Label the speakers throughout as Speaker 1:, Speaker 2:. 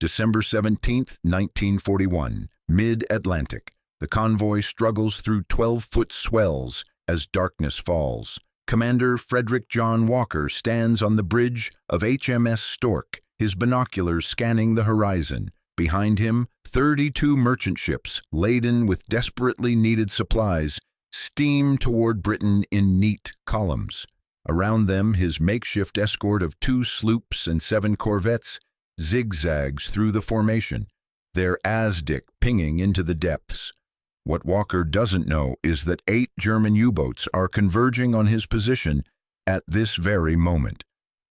Speaker 1: December 17, 1941, mid-Atlantic. The convoy struggles through 12-foot swells as darkness falls. Commander Frederick John Walker stands on the bridge of HMS Stork, his binoculars scanning the horizon. Behind him, 32 merchant ships, laden with desperately needed supplies, steam toward Britain in neat columns. Around them, his makeshift escort of 2 sloops and 7 corvettes zigzags through the formation, their ASDIC pinging into the depths. What Walker doesn't know is that 8 German U-boats are converging on his position at this very moment.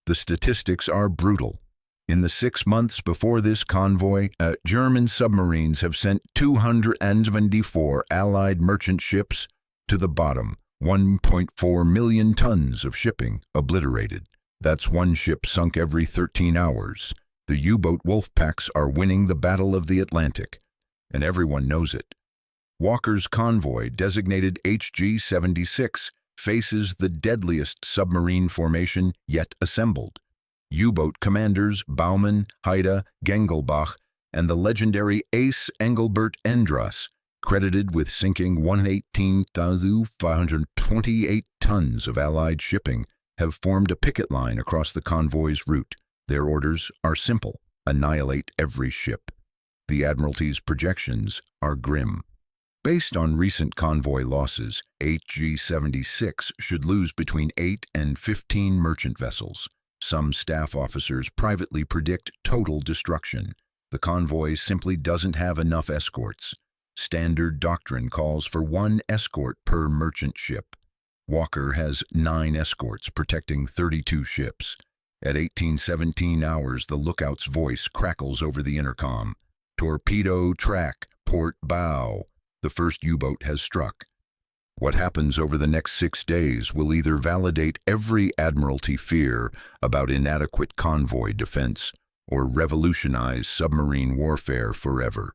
Speaker 1: The statistics are brutal. In the 6 months before this convoy, German submarines have sent 224 Allied merchant ships to the bottom, 1.4 million tons of shipping obliterated. That's 1 ship sunk every 13 hours. The U-boat Wolfpacks are winning the Battle of the Atlantic, and everyone knows it. Walker's convoy, designated HG76, faces the deadliest submarine formation yet assembled. U-boat commanders Baumann, Haida, Engelbert, and the legendary ace Engelbert Endrass, credited with sinking 118,528 tons of Allied shipping, have formed a picket line across the convoy's route. Their orders are simple: annihilate every ship. The Admiralty's projections are grim. Based on recent convoy losses, HG76 should lose between 8 and 15 merchant vessels. Some staff officers privately predict total destruction. The convoy simply doesn't have enough escorts. Standard doctrine calls for 1 escort per merchant ship. Walker has 9 escorts protecting 32 ships. At 18:17 hours, the lookout's voice crackles over the intercom. Torpedo track, port bow. The first U-boat has struck. What happens over the next 6 days will either validate every Admiralty fear about inadequate convoy defense or revolutionize submarine warfare forever.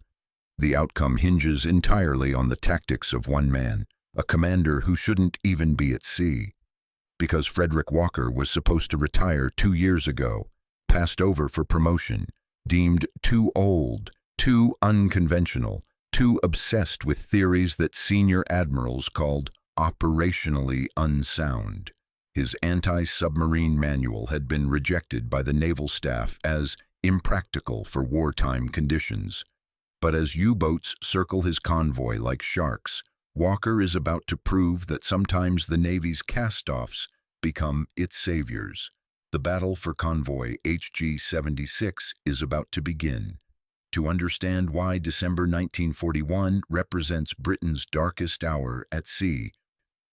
Speaker 1: The outcome hinges entirely on the tactics of one man, a commander who shouldn't even be at sea. Because Frederick Walker was supposed to retire 2 years ago, passed over for promotion, deemed too old, too unconventional, too obsessed with theories that senior admirals called operationally unsound. His anti-submarine manual had been rejected by the naval staff as impractical for wartime conditions. But as U-boats circle his convoy like sharks, Walker is about to prove that sometimes the Navy's cast-offs become its saviors. The battle for Convoy HG76 is about to begin. To understand why December 1941 represents Britain's darkest hour at sea,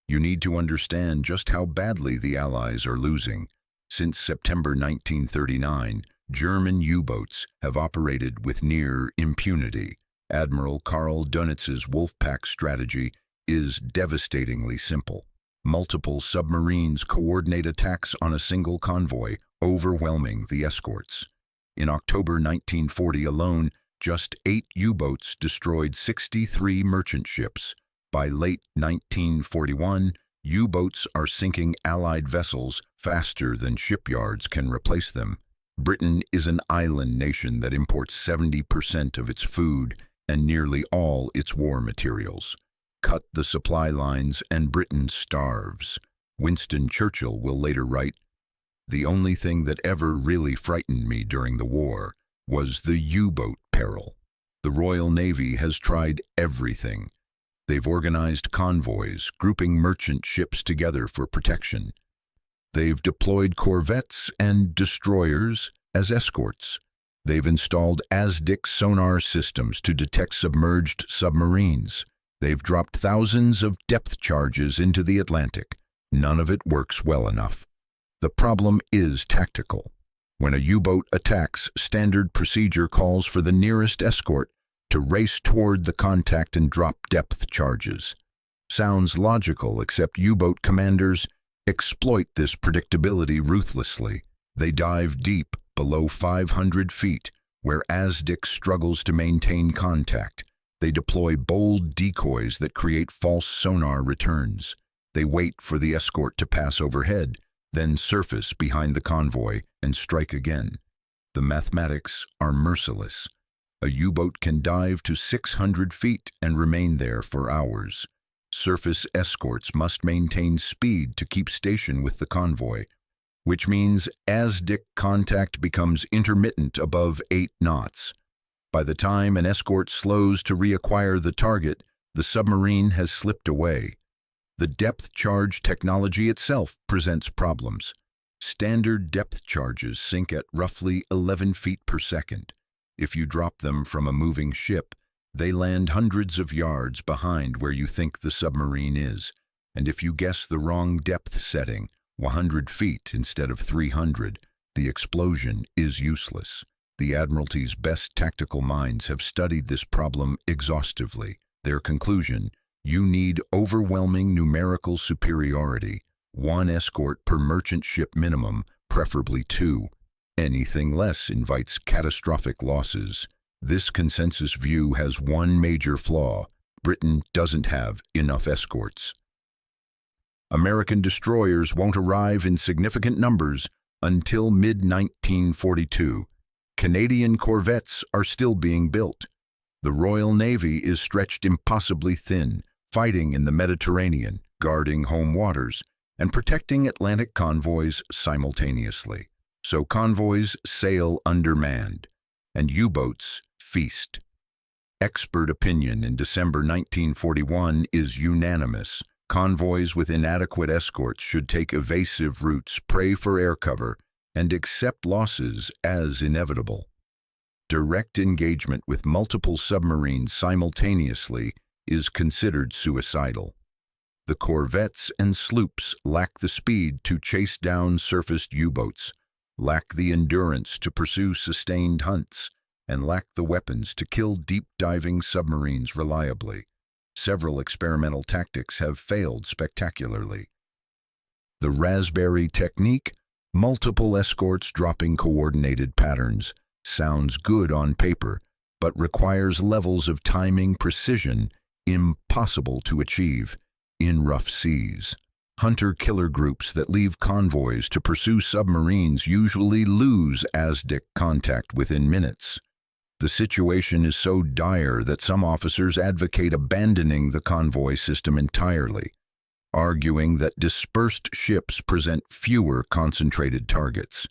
Speaker 1: you need to understand just how badly the Allies are losing. Since September 1939, German U-boats have operated with near impunity. Admiral Karl Dönitz's Wolfpack strategy is devastatingly simple. Multiple submarines coordinate attacks on a single convoy, overwhelming the escorts. In October 1940 alone, just 8 U-boats destroyed 63 merchant ships. By late 1941, U-boats are sinking Allied vessels faster than shipyards can replace them. Britain is an island nation that imports 70% of its food and nearly all its war materials. Cut the supply lines and Britain starves. Winston Churchill will later write, "The only thing that ever really frightened me during the war was the U-boat peril. The Royal Navy has tried everything. They've organized convoys, grouping merchant ships together for protection. They've deployed corvettes and destroyers as escorts. They've installed ASDIC sonar systems to detect submerged submarines. They've dropped thousands of depth charges into the Atlantic. None of it works well enough. The problem is tactical. When a U-boat attacks, standard procedure calls for the nearest escort to race toward the contact and drop depth charges. Sounds logical, except U-boat commanders exploit this predictability ruthlessly. They dive deep below 500 feet, where ASDIC struggles to maintain contact. They deploy bold decoys that create false sonar returns. They wait for the escort to pass overhead, then surface behind the convoy and strike again. The mathematics are merciless. A U-boat can dive to 600 feet and remain there for hours. Surface escorts must maintain speed to keep station with the convoy, which means ASDIC contact becomes intermittent above 8 knots. By the time an escort slows to reacquire the target, the submarine has slipped away. The depth charge technology itself presents problems. Standard depth charges sink at roughly 11 feet per second. If you drop them from a moving ship, they land hundreds of yards behind where you think the submarine is. And if you guess the wrong depth setting, 100 feet instead of 300, the explosion is useless. The Admiralty's best tactical minds have studied this problem exhaustively. Their conclusion: you need overwhelming numerical superiority, 1 escort per merchant ship minimum, preferably 2. Anything less invites catastrophic losses. This consensus view has one major flaw: Britain doesn't have enough escorts. American destroyers won't arrive in significant numbers until mid-1942. Canadian corvettes are still being built. The Royal Navy is stretched impossibly thin, fighting in the Mediterranean, guarding home waters, and protecting Atlantic convoys simultaneously. So convoys sail undermanned, and U-boats feast. Expert opinion in December 1941 is unanimous. Convoys with inadequate escorts should take evasive routes, pray for air cover, and accept losses as inevitable. Direct engagement with multiple submarines simultaneously is considered suicidal. The corvettes and sloops lack the speed to chase down surfaced U-boats, lack the endurance to pursue sustained hunts, and lack the weapons to kill deep-diving submarines reliably. Several experimental tactics have failed spectacularly. The Raspberry technique, multiple escorts dropping coordinated patterns, sounds good on paper, but requires levels of timing precision impossible to achieve in rough seas. Hunter-killer groups that leave convoys to pursue submarines usually lose ASDIC contact within minutes. The situation is so dire that some officers advocate abandoning the convoy system entirely, arguing that dispersed ships present fewer concentrated targets.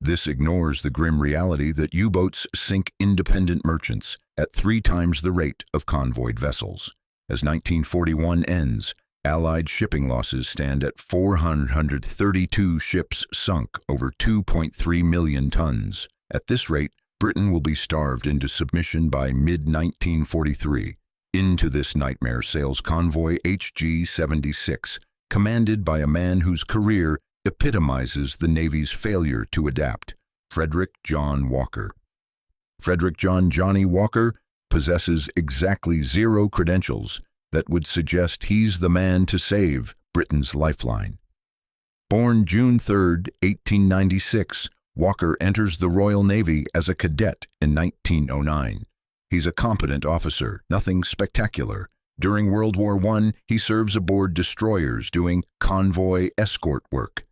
Speaker 1: This ignores the grim reality that U-boats sink independent merchants at 3 times the rate of convoyed vessels. As 1941 ends, Allied shipping losses stand at 432 ships sunk over 2.3 million tons. At this rate, Britain will be starved into submission by mid-1943. Into this nightmare sails Convoy HG76, commanded by a man whose career epitomizes the Navy's failure to adapt, Frederick John Walker. Frederick John "Johnny" Walker possesses exactly 0 credentials that would suggest he's the man to save Britain's lifeline. Born June 3, 1896, Walker enters the Royal Navy as a cadet in 1909. He's a competent officer, nothing spectacular. During World War I, he serves aboard destroyers doing convoy escort work.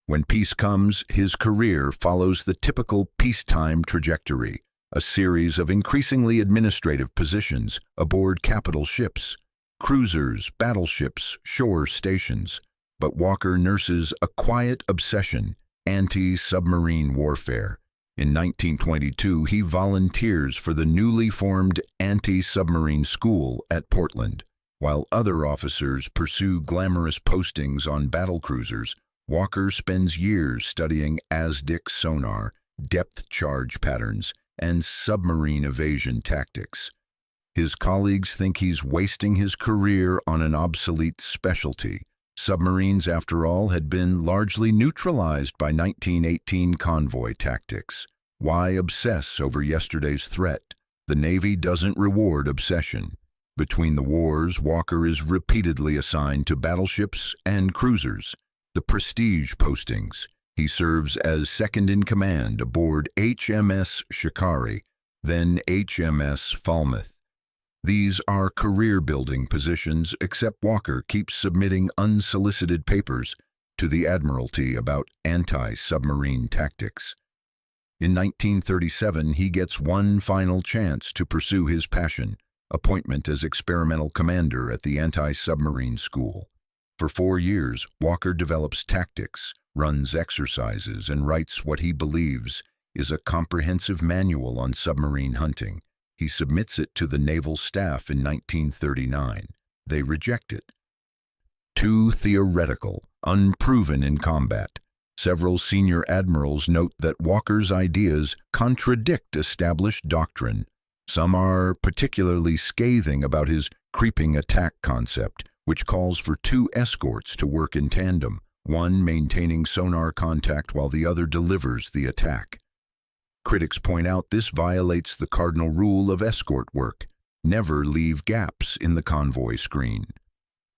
Speaker 1: When peace comes, his career follows the typical peacetime trajectory, a series of increasingly administrative positions aboard capital ships, cruisers, battleships, shore stations. But Walker nurses a quiet obsession: anti-submarine warfare. In 1922, he volunteers for the newly formed anti-submarine school at Portland. While other officers pursue glamorous postings on battlecruisers, Walker spends years studying ASDIC sonar, depth charge patterns, and submarine evasion tactics. His colleagues think he's wasting his career on an obsolete specialty. Submarines, after all, had been largely neutralized by 1918 convoy tactics. Why obsess over yesterday's threat? The Navy doesn't reward obsession. Between the wars, Walker is repeatedly assigned to battleships and cruisers, the prestige postings. He serves as second-in-command aboard HMS Shikari, then HMS Falmouth. These are career-building positions, except Walker keeps submitting unsolicited papers to the Admiralty about anti-submarine tactics. In 1937, he gets one final chance to pursue his passion, appointment as experimental commander at the anti-submarine school. For 4 years, Walker develops tactics, runs exercises, and writes what he believes is a comprehensive manual on submarine hunting. He submits it to the naval staff in 1939. They reject it. Too theoretical, unproven in combat. Several senior admirals note that Walker's ideas contradict established doctrine. Some are particularly scathing about his creeping attack concept, which calls for 2 escorts to work in tandem, one maintaining sonar contact while the other delivers the attack. Critics point out this violates the cardinal rule of escort work: never leave gaps in the convoy screen.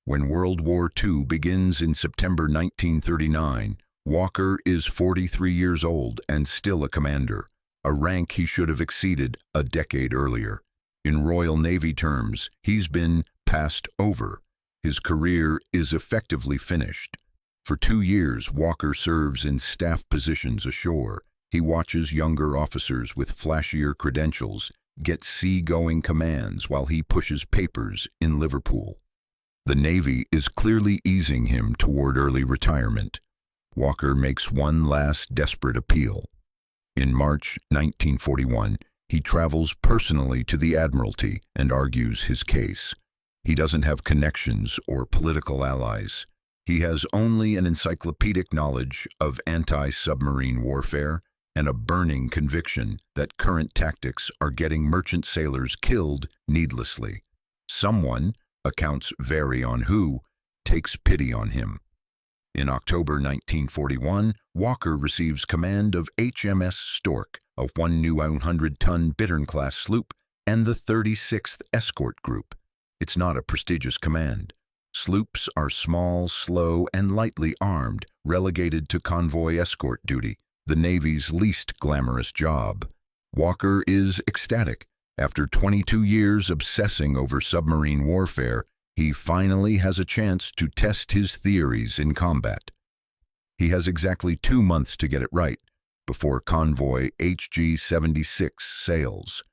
Speaker 1: When World War II begins in September 1939, Walker is 43 years old and still a commander, a rank he should have exceeded a decade earlier. In Royal Navy terms, he's been passed over. His career is effectively finished. For 2 years, Walker serves in staff positions ashore. He watches younger officers with flashier credentials get sea-going commands while he pushes papers in Liverpool. The Navy is clearly easing him toward early retirement. Walker makes one last desperate appeal. In March 1941, he travels personally to the Admiralty and argues his case. He doesn't have connections or political allies. He has only an encyclopedic knowledge of anti-submarine warfare and a burning conviction that current tactics are getting merchant sailors killed needlessly. Someone, accounts vary on who, takes pity on him. In October 1941, Walker receives command of HMS Stork, a 1 new 100-ton Bittern-class sloop, and the 36th Escort Group. It's not a prestigious command. Sloops are small, slow, and lightly armed, relegated to convoy escort duty, the Navy's least glamorous job. Walker is ecstatic. After 22 years obsessing over submarine warfare, he finally has a chance to test his theories in combat. He has exactly 2 months to get it right before Convoy HG76 sails.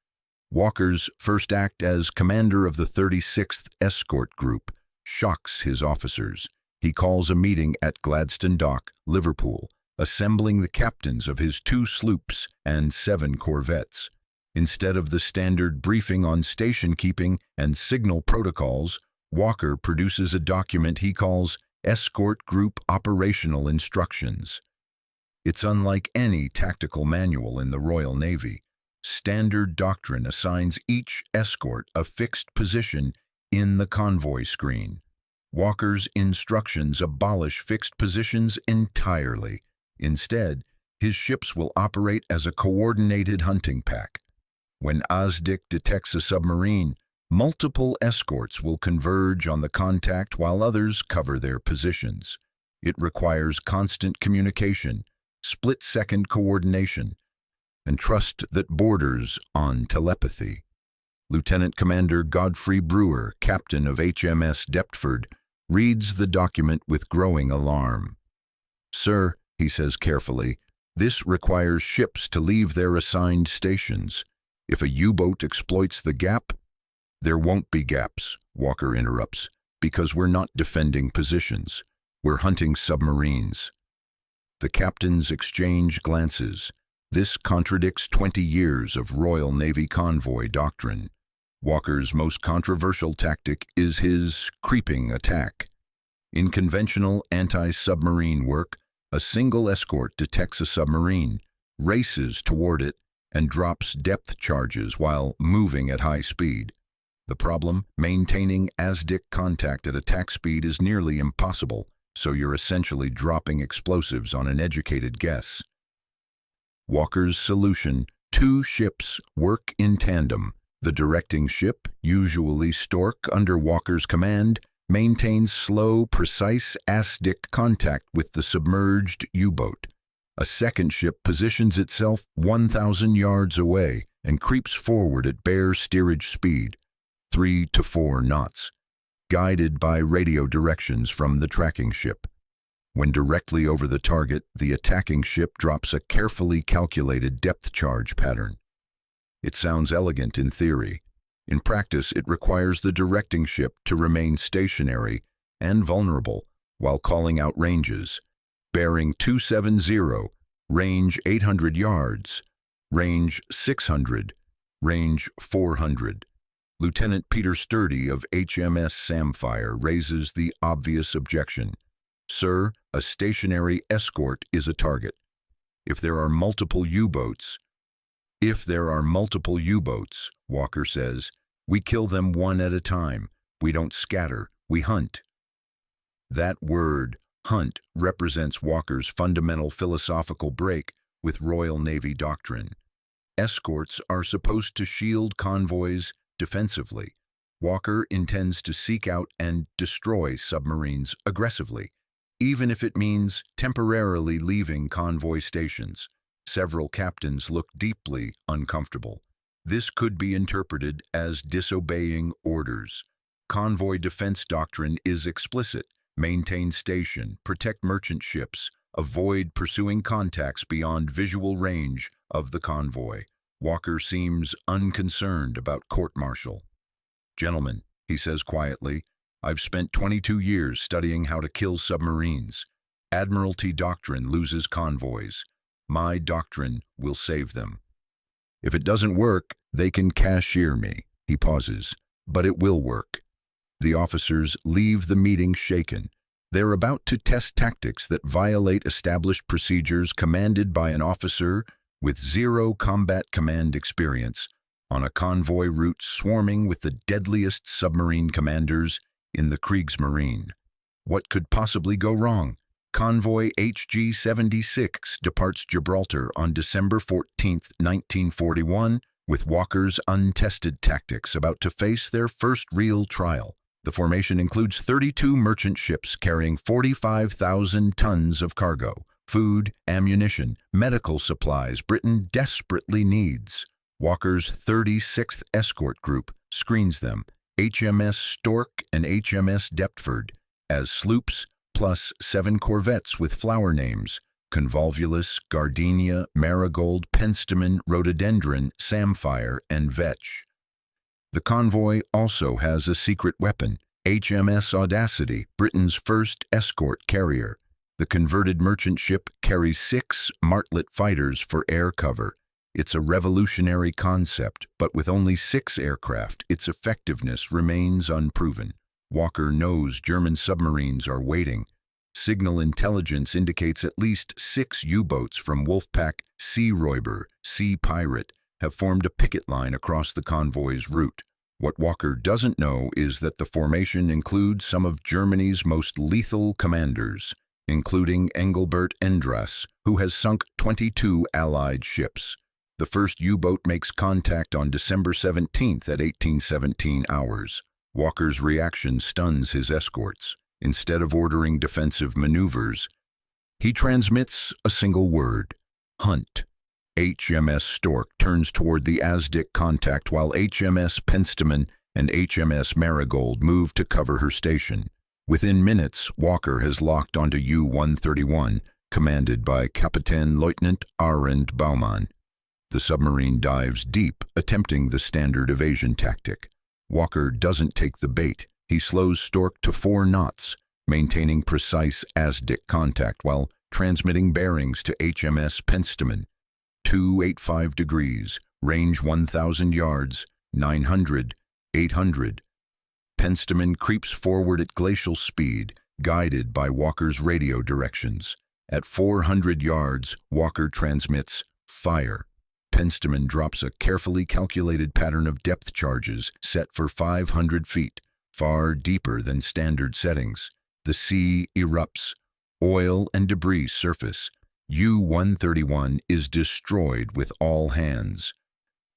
Speaker 1: Walker's first act as commander of the 36th Escort Group shocks his officers. He calls a meeting at Gladstone Dock, Liverpool, assembling the captains of his 2 sloops and 7 corvettes. Instead of the standard briefing on station keeping and signal protocols, Walker produces a document he calls Escort Group Operational Instructions. It's unlike any tactical manual in the Royal Navy. Standard doctrine assigns each escort a fixed position in the convoy screen. Walker's instructions abolish fixed positions entirely. Instead, his ships will operate as a coordinated hunting pack. When ASDIC detects a submarine, multiple escorts will converge on the contact while others cover their positions. It requires constant communication, split-second coordination, and trust that borders on telepathy. Lieutenant Commander Godfrey Brewer, captain of HMS Deptford, reads the document with growing alarm. "Sir," he says carefully, "this requires ships to leave their assigned stations. If a U-boat exploits the gap—" "There won't be gaps," Walker interrupts, "because we're not defending positions. We're hunting submarines." The captains exchange glances. This contradicts 20 years of Royal Navy convoy doctrine. Walker's most controversial tactic is his creeping attack. In conventional anti-submarine work, a single escort detects a submarine, races toward it, and drops depth charges while moving at high speed. The problem, maintaining ASDIC contact at attack speed is nearly impossible, so you're essentially dropping explosives on an educated guess. Walker's solution: 2 ships work in tandem. The directing ship, usually Stork under Walker's command, maintains slow, precise ASDIC contact with the submerged U-boat. A second ship positions itself 1,000 yards away and creeps forward at bare steerage speed, 3 to 4 knots, guided by radio directions from the tracking ship. When directly over the target, the attacking ship drops a carefully calculated depth charge pattern. It sounds elegant in theory. In practice, it requires the directing ship to remain stationary and vulnerable while calling out ranges. Bearing 270, range 800 yards, range 600, range 400. Lieutenant Peter Sturdy of HMS Samphire raises the obvious objection. Sir, a stationary escort is a target. If there are multiple U-boats, Walker says, we kill them one at a time. We don't scatter, we hunt. That word, hunt, represents Walker's fundamental philosophical break with Royal Navy doctrine. Escorts are supposed to shield convoys defensively. Walker intends to seek out and destroy submarines aggressively, even if it means temporarily leaving convoy stations. Several captains look deeply uncomfortable. This could be interpreted as disobeying orders. Convoy defense doctrine is explicit. Maintain station, protect merchant ships, avoid pursuing contacts beyond visual range of the convoy. Walker seems unconcerned about court-martial. Gentlemen, he says quietly, I've spent 22 years studying how to kill submarines. Admiralty doctrine loses convoys. My doctrine will save them. If it doesn't work, they can cashier me. He pauses, but it will work. The officers leave the meeting shaken. They're about to test tactics that violate established procedures commanded by an officer with zero combat command experience on a convoy route swarming with the deadliest submarine commanders in the Kriegsmarine. What could possibly go wrong? Convoy HG76 departs Gibraltar on December 14, 1941, with Walker's untested tactics about to face their first real trial. The formation includes 32 merchant ships carrying 45,000 tons of cargo, food, ammunition, medical supplies Britain desperately needs. Walker's 36th Escort Group screens them, HMS Stork and HMS Deptford, as sloops, plus 7 corvettes with flower names, Convolvulus, Gardenia, Marigold, Penstemon, Rhododendron, Samphire, and Vetch. The convoy also has a secret weapon, HMS Audacity, Britain's first escort carrier. The converted merchant ship carries 6 Martlet fighters for air cover. It's a revolutionary concept, but with only 6 aircraft, its effectiveness remains unproven. Walker knows German submarines are waiting. Signal intelligence indicates at least 6 U-boats from Wolfpack, Sea Räuber, Sea Pirate, have formed a picket line across the convoy's route. What Walker doesn't know is that the formation includes some of Germany's most lethal commanders, including Engelbert Endrass, who has sunk 22 Allied ships. The first U-boat makes contact on December 17th at 1817 hours. Walker's reaction stuns his escorts. Instead of ordering defensive maneuvers, he transmits a single word, hunt. HMS Stork turns toward the Azdic contact while HMS Penstemon and HMS Marigold move to cover her station. Within minutes, Walker has locked onto U-131, commanded by Kapitän Leutnant Arend Baumann. The submarine dives deep, attempting the standard evasion tactic. Walker doesn't take the bait. He slows Stork to 4 knots, maintaining precise Azdic contact while transmitting bearings to HMS Penstemon. 285 degrees, range 1,000 yards, 900, 800. Penstemon creeps forward at glacial speed, guided by Walker's radio directions. At 400 yards, Walker transmits fire. Penstemon drops a carefully calculated pattern of depth charges set for 500 feet, far deeper than standard settings. The sea erupts. Oil and debris surface. U-131 is destroyed with all hands.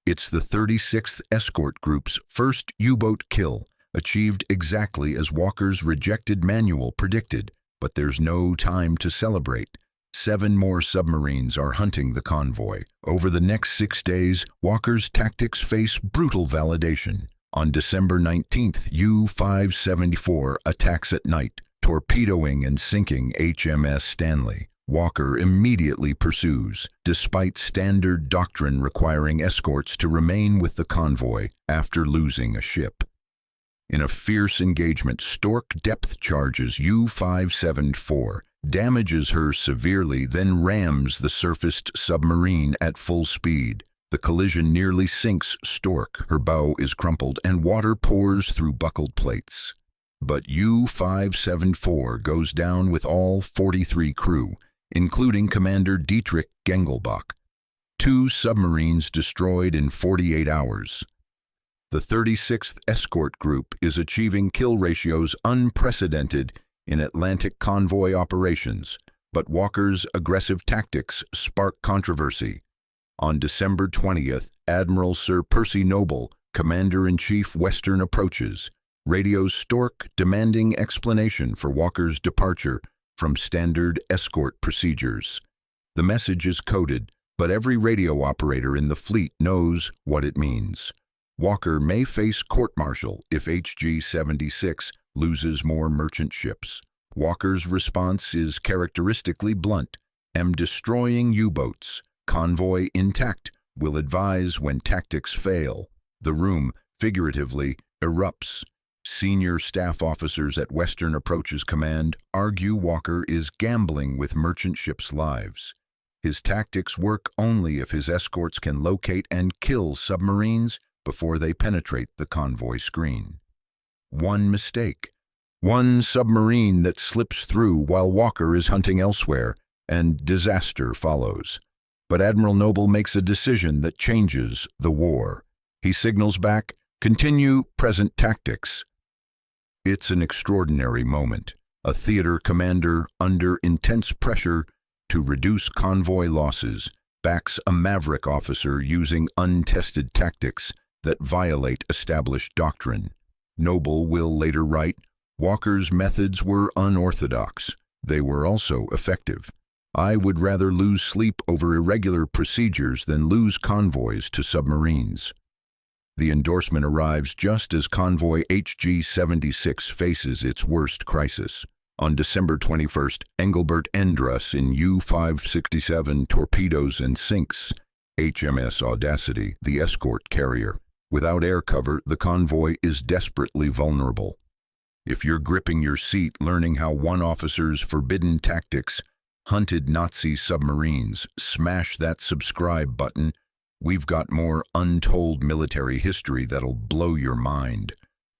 Speaker 1: It's the 36th Escort Group's first U-boat kill, achieved exactly as Walker's rejected manual predicted, but there's no time to celebrate. 7 more submarines are hunting the convoy. Over the next 6 days, Walker's tactics face brutal validation. On December 19th, U-574 attacks at night, Torpedoing and sinking HMS Stanley, Walker immediately pursues, despite standard doctrine requiring escorts to remain with the convoy after losing a ship. In a fierce engagement, Stork depth charges U-574, damages her severely, then rams the surfaced submarine at full speed. The collision nearly sinks Stork, her bow is crumpled, and water pours through buckled plates. But U-574 goes down with all 43 crew, including Commander Dietrich Engelbert. 2 submarines destroyed in 48 hours. The 36th Escort Group is achieving kill ratios unprecedented in Atlantic convoy operations, but Walker's aggressive tactics spark controversy. On December 20th, Admiral Sir Percy Noble, Commander-in-Chief, Western approaches, radios Stork demanding explanation for Walker's departure from standard escort procedures. The message is coded, but every radio operator in the fleet knows what it means. Walker may face court-martial if HG76 loses more merchant ships. Walker's response is characteristically blunt. Am destroying U-boats. Convoy intact. Will advise when tactics fail. The room, figuratively, erupts. Senior staff officers at Western Approaches Command argue Walker is gambling with merchant ships' lives. His tactics work only if his escorts can locate and kill submarines before they penetrate the convoy screen. One mistake. One submarine that slips through while Walker is hunting elsewhere, and disaster follows. But Admiral Noble makes a decision that changes the war. He signals back, "Continue present tactics." It's an extraordinary moment. A theater commander, under intense pressure to reduce convoy losses, backs a Maverick officer using untested tactics that violate established doctrine. Noble will later write, "Walker's methods were unorthodox. They were also effective. I would rather lose sleep over irregular procedures than lose convoys to submarines." The endorsement arrives just as Convoy HG76 faces its worst crisis. On December 21st, Engelbert Endrass in U-567 torpedoes and sinks HMS Audacity, the escort carrier. Without air cover, the convoy is desperately vulnerable. If you're gripping your seat learning how one officer's forbidden tactics hunted Nazi submarines, smash that subscribe button. We've got more untold military history that'll blow your mind.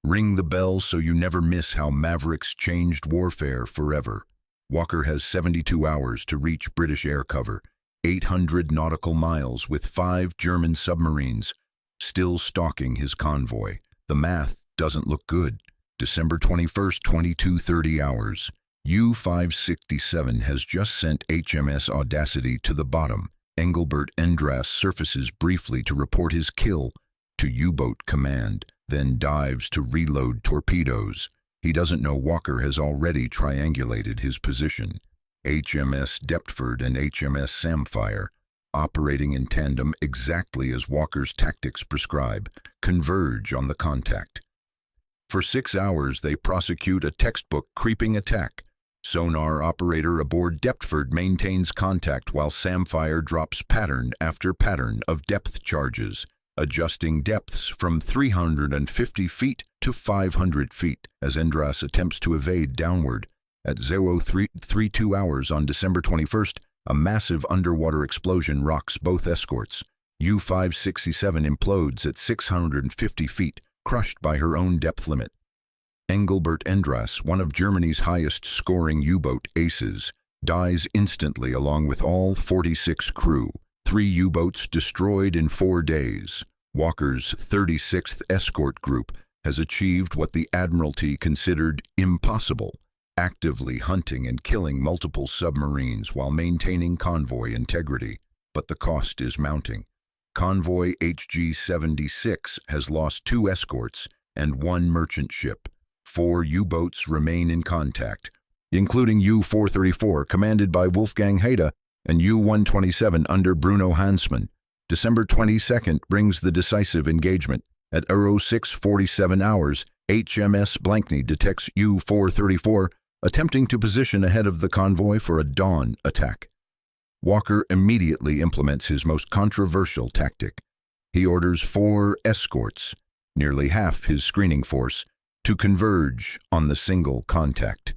Speaker 1: Ring the bell so you never miss how Mavericks changed warfare forever. Walker has 72 hours to reach British air cover, 800 nautical miles with 5 German submarines, still stalking his convoy. The math doesn't look good. December 21st, 22:30 hours. U-567 has just sent HMS Audacity to the bottom. Engelbert Endrass surfaces briefly to report his kill to U-boat command, then dives to reload torpedoes. He doesn't know Walker has already triangulated his position. HMS Deptford and HMS Samphire, operating in tandem exactly as Walker's tactics prescribe, converge on the contact. For 6 hours, they prosecute a textbook creeping attack. Sonar operator aboard Deptford maintains contact while Samphire drops pattern after pattern of depth charges, adjusting depths from 350 feet to 500 feet as Endrass attempts to evade downward. At 0332 hours on December 21st, a massive underwater explosion rocks both escorts. U-567 implodes at 650 feet, crushed by her own depth limit. Engelbert Endrass, one of Germany's highest-scoring U-boat aces, dies instantly along with all 46 crew. 3 U-boats destroyed in 4 days. Walker's 36th Escort Group has achieved what the Admiralty considered impossible, actively hunting and killing multiple submarines while maintaining convoy integrity. But the cost is mounting. Convoy HG76 has lost 2 escorts and 1 merchant ship. 4 U-boats remain in contact, including U-434, commanded by Wolfgang Haida, and U-127 under Bruno Hansmann. December 22nd brings the decisive engagement. At 0647 hours, HMS Blankney detects U-434 attempting to position ahead of the convoy for a dawn attack. Walker immediately implements his most controversial tactic. He orders 4 escorts, nearly half his screening force, to converge on the single contact.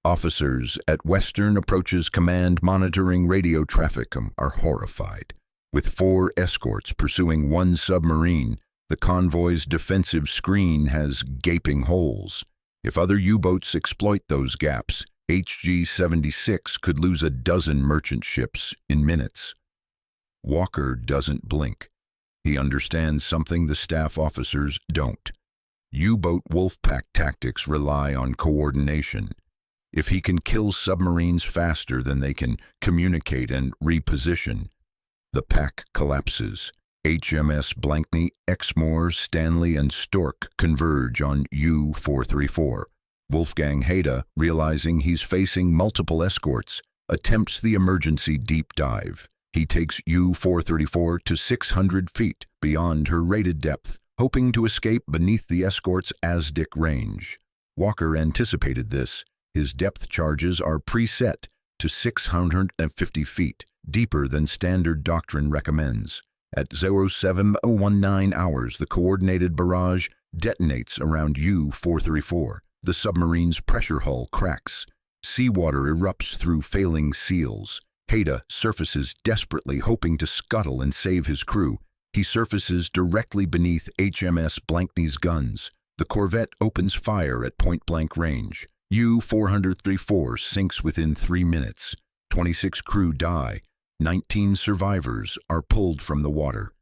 Speaker 1: Officers at Western Approaches Command monitoring radio traffic are horrified. With 4 escorts pursuing 1 submarine, the convoy's defensive screen has gaping holes. If other U-boats exploit those gaps, HG76 could lose a dozen merchant ships in minutes. Walker doesn't blink. He understands something the staff officers don't. U-boat Wolfpack tactics rely on coordination. If he can kill submarines faster than they can communicate and reposition, the pack collapses. HMS Blankney, Exmoor, Stanley, and Stork converge on U-434. Wolfgang Haida, realizing he's facing multiple escorts, attempts the emergency deep dive. He takes U-434 to 600 feet beyond her rated depth, hoping to escape beneath the escort's ASDIC range. Walker anticipated this. His depth charges are preset to 650 feet, deeper than standard Doctrine recommends. At 07:19 hours, the coordinated barrage detonates around U-434. The submarine's pressure hull cracks. Seawater erupts through failing seals. Haida surfaces desperately, hoping to scuttle and save his crew. He surfaces directly beneath HMS Blankney's guns. The corvette opens fire at point-blank range. U-434 sinks within 3 minutes. 26 crew die. 19 survivors are pulled from the water.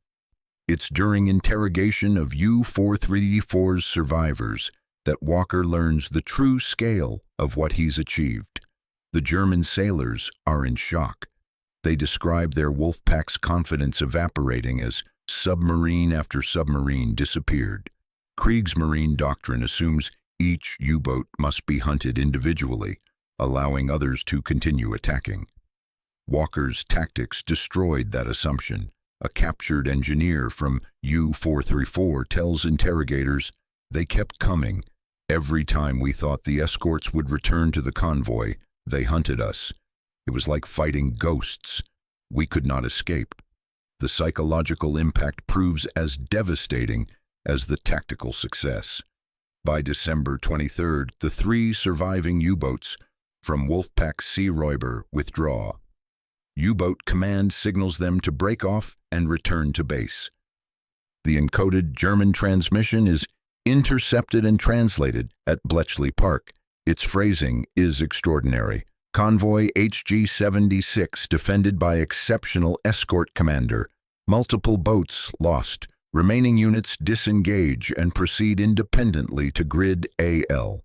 Speaker 1: It's during interrogation of U-434's survivors that Walker learns the true scale of what he's achieved. The German sailors are in shock. They describe their Wolfpack's confidence evaporating as submarine after submarine disappeared. Kriegsmarine doctrine assumes each U-boat must be hunted individually, allowing others to continue attacking. Walker's tactics destroyed that assumption. A captured engineer from U-434 tells interrogators, "They kept coming. Every time we thought the escorts would return to the convoy, they hunted us. It was like fighting ghosts. We could not escape." The psychological impact proves as devastating as the tactical success. By December 23rd, the 3 surviving U-boats from Wolfpack Seeräuber withdraw. U-boat command signals them to break off and return to base. The encoded German transmission is intercepted and translated at Bletchley Park. Its phrasing is extraordinary. Convoy HG76 defended by exceptional escort commander. Multiple boats lost. Remaining units disengage and proceed independently to grid AL.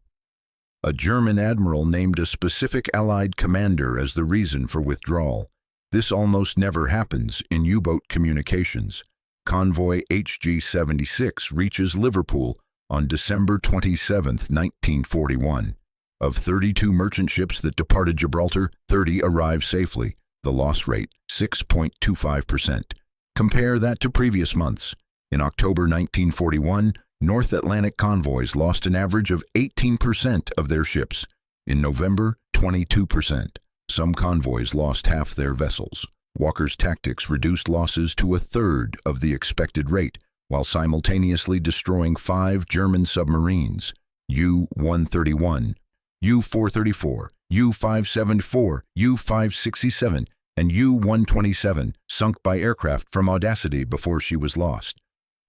Speaker 1: A German admiral named a specific Allied commander as the reason for withdrawal. This almost never happens in U-boat communications. Convoy HG76 reaches Liverpool on December 27, 1941. Of 32 merchant ships that departed Gibraltar, 30 arrived safely. The loss rate, 6.25%. Compare that to previous months. In October 1941, North Atlantic convoys lost an average of 18% of their ships. In November, 22%. Some convoys lost half their vessels. Walker's tactics reduced losses to a third of the expected rate, while simultaneously destroying 5 German submarines: U-131, U-434, U-574, U-567, and U-127, sunk by aircraft from Audacity before she was lost.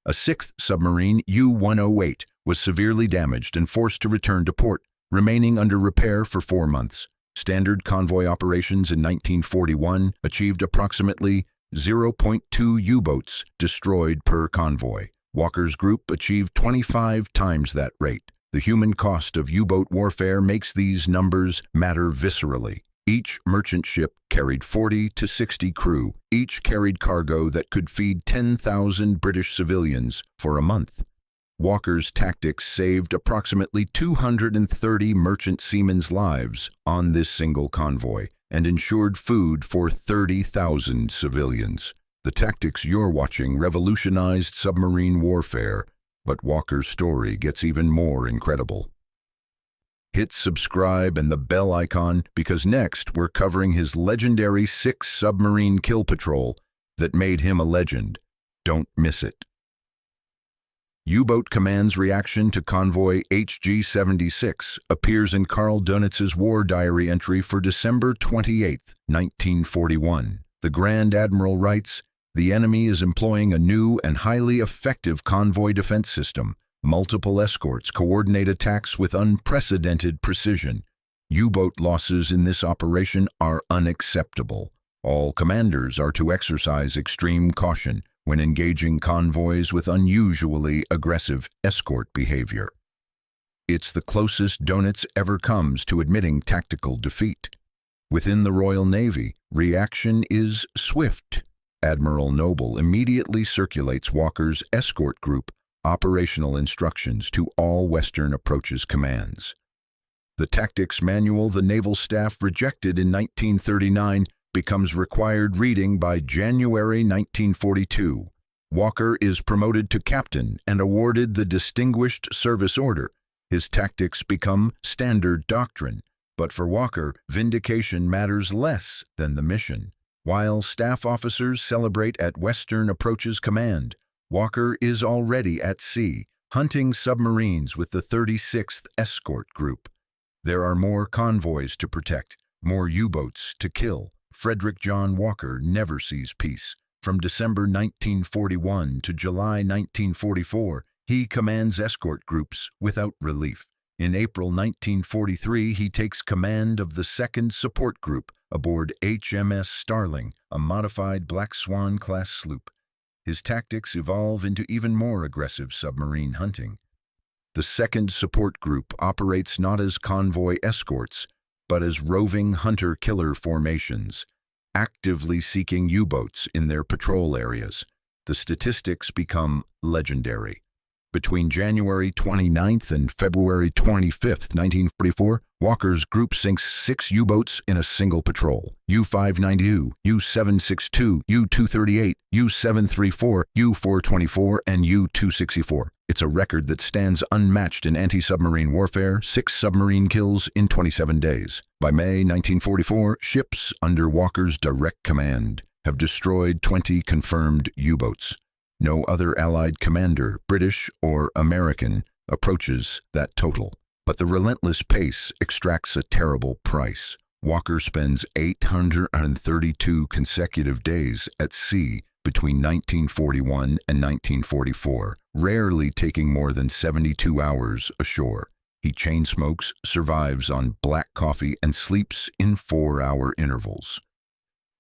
Speaker 1: A 6th submarine, U-108, was severely damaged and forced to return to port, remaining under repair for 4 months. Standard convoy operations in 1941 achieved approximately 0.2 U-boats destroyed per convoy. Walker's group achieved 25 times that rate. The human cost of U-boat warfare makes these numbers matter viscerally. Each merchant ship carried 40 to 60 crew. Each carried cargo that could feed 10,000 British civilians for a month. Walker's tactics saved approximately 230 merchant seamen's lives on this single convoy and ensured food for 30,000 civilians. The tactics you're watching revolutionized submarine warfare, but Walker's story gets even more incredible. Hit subscribe and the bell icon because next we're covering his legendary 6 submarine kill patrol that made him a legend. Don't miss it. U-boat Command's reaction to Convoy HG76 appears in Karl Dönitz's war diary entry for December 28, 1941. The Grand Admiral writes, "The enemy is employing a new and highly effective convoy defense system. Multiple escorts coordinate attacks with unprecedented precision. U-boat losses in this operation are unacceptable. All commanders are to exercise extreme caution when engaging convoys with unusually aggressive escort behavior." It's the closest Dönitz ever comes to admitting tactical defeat. Within the Royal Navy, reaction is swift. Admiral Noble immediately circulates Walker's escort group operational instructions to all Western Approaches commands. The tactics manual the naval staff rejected in 1939 becomes required reading by January 1942. Walker is promoted to captain and awarded the Distinguished Service Order. His tactics become standard doctrine, but for Walker, vindication matters less than the mission. While staff officers celebrate at Western Approaches Command, Walker is already at sea, hunting submarines with the 36th Escort Group. There are more convoys to protect, more U-boats to kill. Frederick John Walker never sees peace. From December 1941 to July 1944, he commands escort groups without relief. In April 1943, he takes command of the 2nd Support Group aboard HMS Starling, a modified Black Swan-class sloop. His tactics evolve into even more aggressive submarine hunting. The 2nd Support Group operates not as convoy escorts, but as roving hunter-killer formations, actively seeking U-boats in their patrol areas. The statistics become legendary. Between January 29th and February 25th, 1944, Walker's group sinks 6 U-boats in a single patrol. U-592, U-762, U-238, U-734, U-424, and U-264. It's a record that stands unmatched in anti-submarine warfare, 6 submarine kills in 27 days. By May 1944, ships under Walker's direct command have destroyed 20 confirmed U-boats. No other Allied commander, British or American, approaches that total. But the relentless pace extracts a terrible price. Walker spends 832 consecutive days at sea between 1941 and 1944, rarely taking more than 72 hours ashore. He chain smokes, survives on black coffee, and sleeps in 4-hour intervals.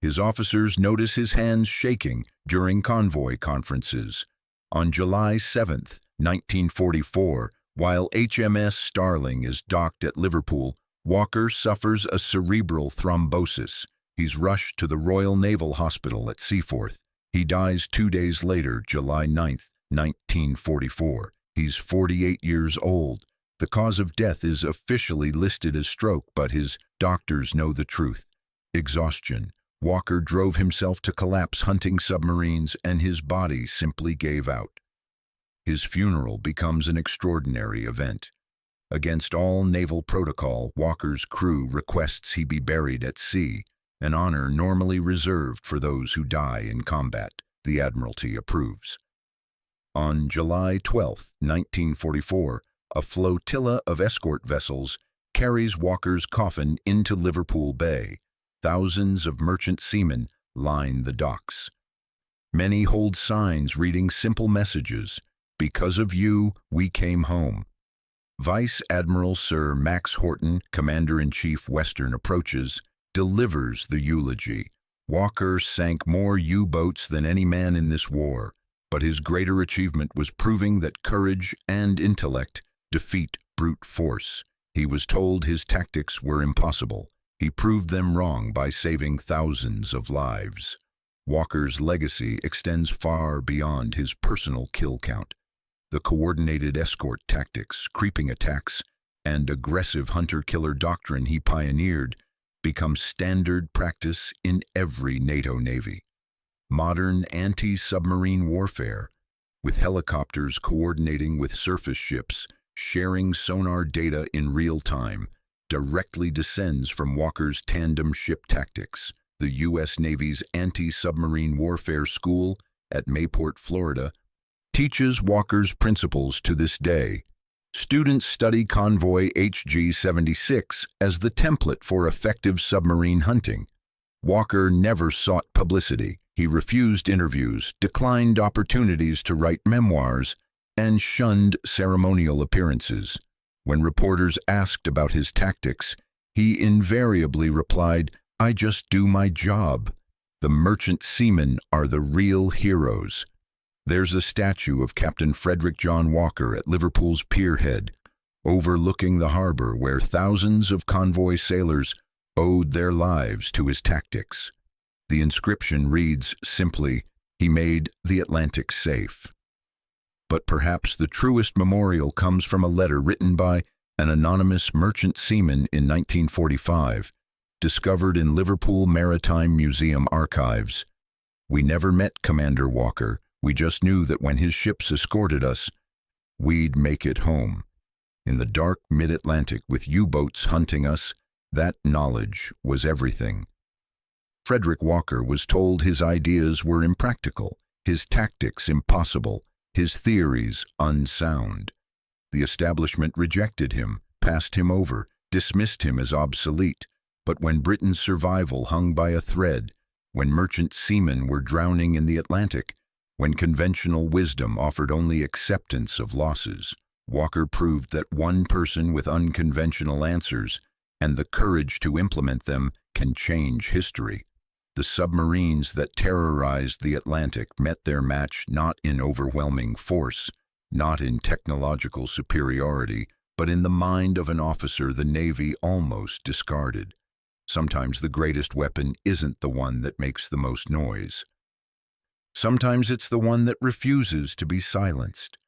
Speaker 1: His officers notice his hands shaking during convoy conferences. On July 7, 1944, while HMS Starling is docked at Liverpool, Walker suffers a cerebral thrombosis. He's rushed to the Royal Naval Hospital at Seaforth. He dies 2 days later, July 9, 1944. He's 48 years old. The cause of death is officially listed as stroke, but his doctors know the truth: exhaustion. Walker drove himself to collapse hunting submarines, and his body simply gave out. His funeral becomes an extraordinary event. Against all naval protocol, Walker's crew requests he be buried at sea, an honor normally reserved for those who die in combat. The Admiralty approves. On July 12, 1944, a flotilla of escort vessels carries Walker's coffin into Liverpool Bay. Thousands of merchant seamen line the docks. Many hold signs reading simple messages: "Because of you, we came home." Vice Admiral Sir Max Horton, Commander-in-Chief Western Approaches, delivers the eulogy. Walker sank more U-boats than any man in this war, but his greater achievement was proving that courage and intellect defeat brute force. He was told his tactics were impossible. He proved them wrong by saving thousands of lives. Walker's legacy extends far beyond his personal kill count. The coordinated escort tactics, creeping attacks, and aggressive hunter-killer doctrine he pioneered become standard practice in every NATO navy. Modern anti-submarine warfare, with helicopters coordinating with surface ships, sharing sonar data in real time, directly descends from Walker's tandem ship tactics. The U.S. Navy's anti-submarine warfare school at Mayport, Florida, teaches Walker's principles to this day. Students study Convoy HG76 as the template for effective submarine hunting. Walker never sought publicity. He refused interviews, declined opportunities to write memoirs, and shunned ceremonial appearances. When reporters asked about his tactics, he invariably replied, "I just do my job." The merchant seamen are the real heroes. There's a statue of Captain Frederick John Walker at Liverpool's pierhead, overlooking the harbor where thousands of convoy sailors owed their lives to his tactics. The inscription reads simply, "He made the Atlantic safe." But perhaps the truest memorial comes from a letter written by an anonymous merchant seaman in 1945, discovered in Liverpool Maritime Museum archives. "We never met Commander Walker. We just knew that when his ships escorted us, we'd make it home. In the dark mid-Atlantic with U-boats hunting us, that knowledge was everything." Frederick Walker was told his ideas were impractical, his tactics impossible, his theories unsound. The establishment rejected him, passed him over, dismissed him as obsolete. But when Britain's survival hung by a thread, when merchant seamen were drowning in the Atlantic, when conventional wisdom offered only acceptance of losses, Walker proved that one person with unconventional answers and the courage to implement them can change history. The submarines that terrorized the Atlantic met their match not in overwhelming force, not in technological superiority, but in the mind of an officer the Navy almost discarded. Sometimes the greatest weapon isn't the one that makes the most noise. Sometimes it's the one that refuses to be silenced.